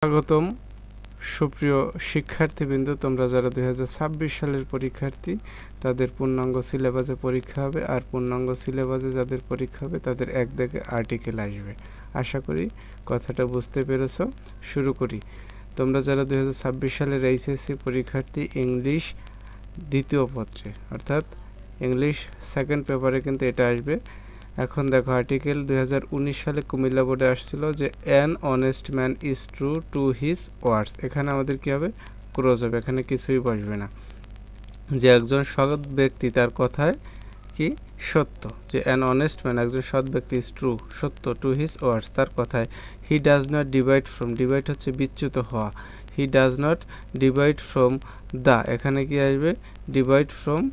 স্বাগতম সুপ্রিয় শিক্ষার্থীবৃন্দ, তোমরা যারা 2026 সালের পরীক্ষার্থী তাদের পূর্ণাঙ্গ সিলেবাসে পরীক্ষা হবে। আর পূর্ণাঙ্গ সিলেবাসে যাদের পরীক্ষা হবে তাদের এক দাগে আর্টিকেল আসবে। আশা করি কথাটা বুঝতে পেরেছো। শুরু করি। তোমরা যারা 2026 সালের এইচএসসি পরীক্ষার্থী, ইংলিশ দ্বিতীয় পত্রে অর্থাৎ ইংলিশ সেকেন্ড পেপারে কিন্তু এটা আসবে। এখন দেখো, আর্টিকেল 2019 সালে কুমিল্লা বোর্ডে আসছিল যে an honest man is true to his ওয়ার্ডস। এখানে আমাদের কি হবে? ক্রস হবে, এখানে কিছুই বসবে না। যে একজন সৎ ব্যক্তি তার কথায় কি সত্য, যে অ্যান অনেস্ট ম্যান একজন সৎ ব্যক্তি ইজ ট্রু সত্য টু হিজ ওয়ার্ডস তার কথায়। He does not divide from, divide হচ্ছে বিচ্যুত হওয়া। He does not divide from the, এখানে কি আসবে? Divide from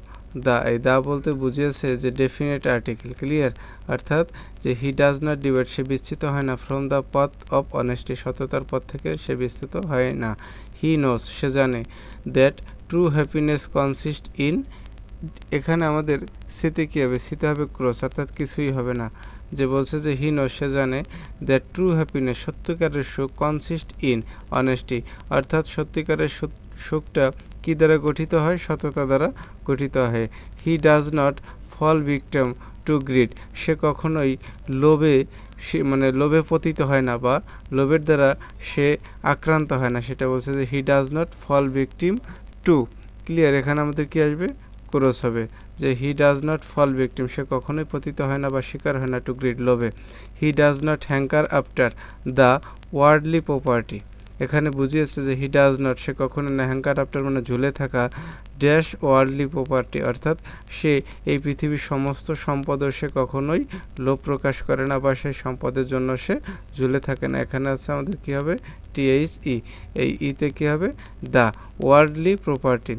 the. এই দা বলতে বুঝিয়েছে যে ডেফিনেট আর্টিকেল, ক্লিয়ার। অর্থাৎ যে হি ডাজ নট ডিভাইড, সে বিচ্যুত হয় না, from the path of honesty, সততার পথ থেকে সে বিচ্যুত হয় না। হি নোস, সে জানে, that true happiness consist in, এখানে আমাদের সিতে কী হবে? সিতে হবে ক্রস, অর্থাৎ কিছুই হবে না। যে বলছে যে হি নোস, সে জানে, দ্যাট ট্রু হ্যাপিনেস, সত্যিকারের সুখ, কনসিস্ট ইন অনেস্টি, অর্থাৎ সত্যিকারের সুখটা কি দ্বারা গঠিত হয়? সততা দ্বারা গঠিত হয়। He does not fall victim to greed, সে কখনোই লোভে লোভে পতিত হয় না বা লোভের দ্বারা সে আক্রান্ত হয় না, সেটা বলছে যে he does not fall victim to, clear. এখানে আমাদের কি আসবে? ক্রস হবে, যে he does not fall victim, সে কখনোই পতিত হয় না বা শিকার হয় না টু গ্রিড, লোভে। হি does not hanker after the worldly property, এখানে বুঝিয়েছে যে হি ডাজ নট, সে কখনো না, হ্যাঙ্কার আফটার ঝুলে থাকা, ড্যাশ ওয়ার্ল্ডলি প্রপার্টি, অর্থাৎ সে এই পৃথিবীর সমস্ত সম্পদের সে কখনোই লোভ প্রকাশ করে না বা সেই সম্পদের জন্য সে ঝুলে থাকে না। এখানে আছে আমাদের কি হবে? THE, এই ইতে কি হবে? The worldly property,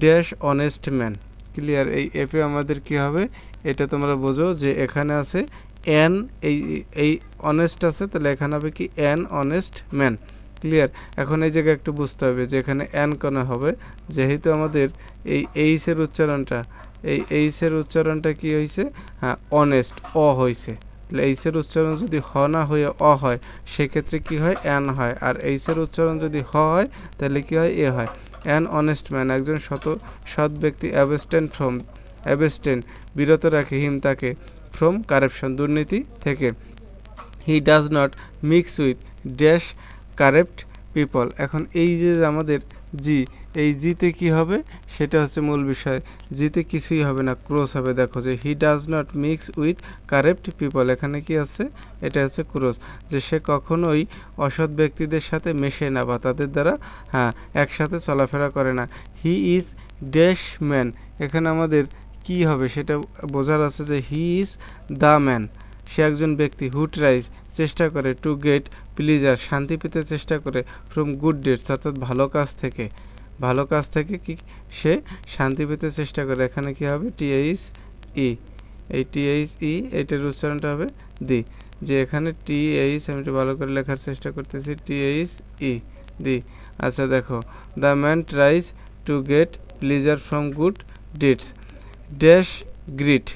dash honest man, clear. এই এপে আমাদের কি হবে? এটা তোমরা বোঝো যে এখানে আছে অ্যান, এই অনেস্ট আছে, তাহলে এখানে হবে কি? An honest man, clear. এখন এই জায়গায় একটু বুঝতে হবে যে এখানে অ্যান কেন হবে, যেহেতু আমাদের এই এইচের উচ্চারণটা, এই এইচের উচ্চারণটা কি হয়েছে? হ্যাঁ, অনেস্ট, অ হয়েছে। তাহলে এইচের উচ্চারণ যদি হ না হয়ে অ হয়, সেক্ষেত্রে কি হয়? অ্যান হয়। আর এইচের উচ্চারণ যদি হ হয়, তাহলে কি হয়? এ হয়। অ্যান অনেস্ট ম্যান, একজন সৎ ব্যক্তি, অ্যাবস্টেন বিরত রাখে, হিম তাকে, ফ্রম কারাপশন, দুর্নীতি থেকে। He does not mix with dash corrupt people, এখন এই যে আমাদের জি, এই জিতে কি হবে? সেটা হচ্ছে মূল বিষয়। জিতে কিছুই হবে না, ক্রস হবে। দেখো যে he does not mix with corrupt people, এখানে কি আছে? এটা হচ্ছে ক্রস, যে সে কখনোই অসৎ ব্যক্তিদের সাথে মেশে না বা তাদের দ্বারা একসাথে চলাফেরা করে না। হি ইজ ড্যাশ ম্যান, এখানে আমাদের কি হবে সেটা বোঝার আছে, যে হি ইজ দ্য ম্যান, সে একজন ব্যক্তি, হু ট্রাইজ, চেষ্টা করে, টু গেট প্লিজার, শান্তি পেতে চেষ্টা করে, ফ্রম গুড ডেটস, অর্থাৎ ভালো কাজ থেকে কি সে শান্তি পেতে চেষ্টা করে। এখানে কি হবে? THE, এই THE এইটার উচ্চারণটা হবে দি, যে এখানে TH, আমি একটু ভালো করে লেখার চেষ্টা করতেছি, THE দি। আচ্ছা দেখো, the man tries to get pleasure from good deeds, dash grit,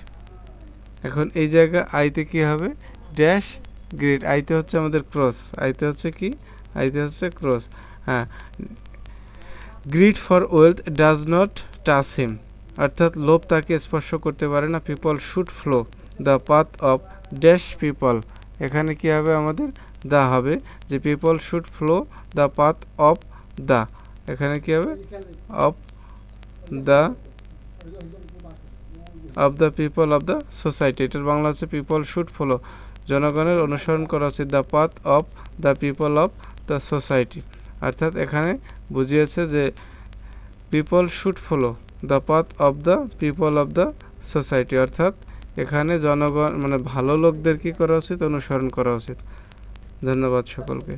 এখন এই জায়গা আইতে কি হবে? ড্যাশ গ্রিড, আইতে হচ্ছে আমাদের ক্রস, আইতে হচ্ছে কি? আইতে হচ্ছে ক্রস। হ্যাঁ, greed for wealth does not touch him, অর্থাৎ লোভ তাকে স্পর্শ করতে পারে না। People should follow the path of dash people, এখানে কি হবে? আমাদের দা হবে, যে people should follow the path of the, এখানে কি হবে? Of the people of the society, এটার বাংলা হচ্ছে পিপল শুড ফলো, জনগণের অনুসরণ করা উচিত, the path of the people of the society, অর্থাৎ এখানে বুঝিয়েছে যে people should follow the path of the people of the society, অর্থাৎ এখানে জনগণ ভালো লোকদের কি করা উচিত? অনুসরণ করা উচিত। ধন্যবাদ সকলকে।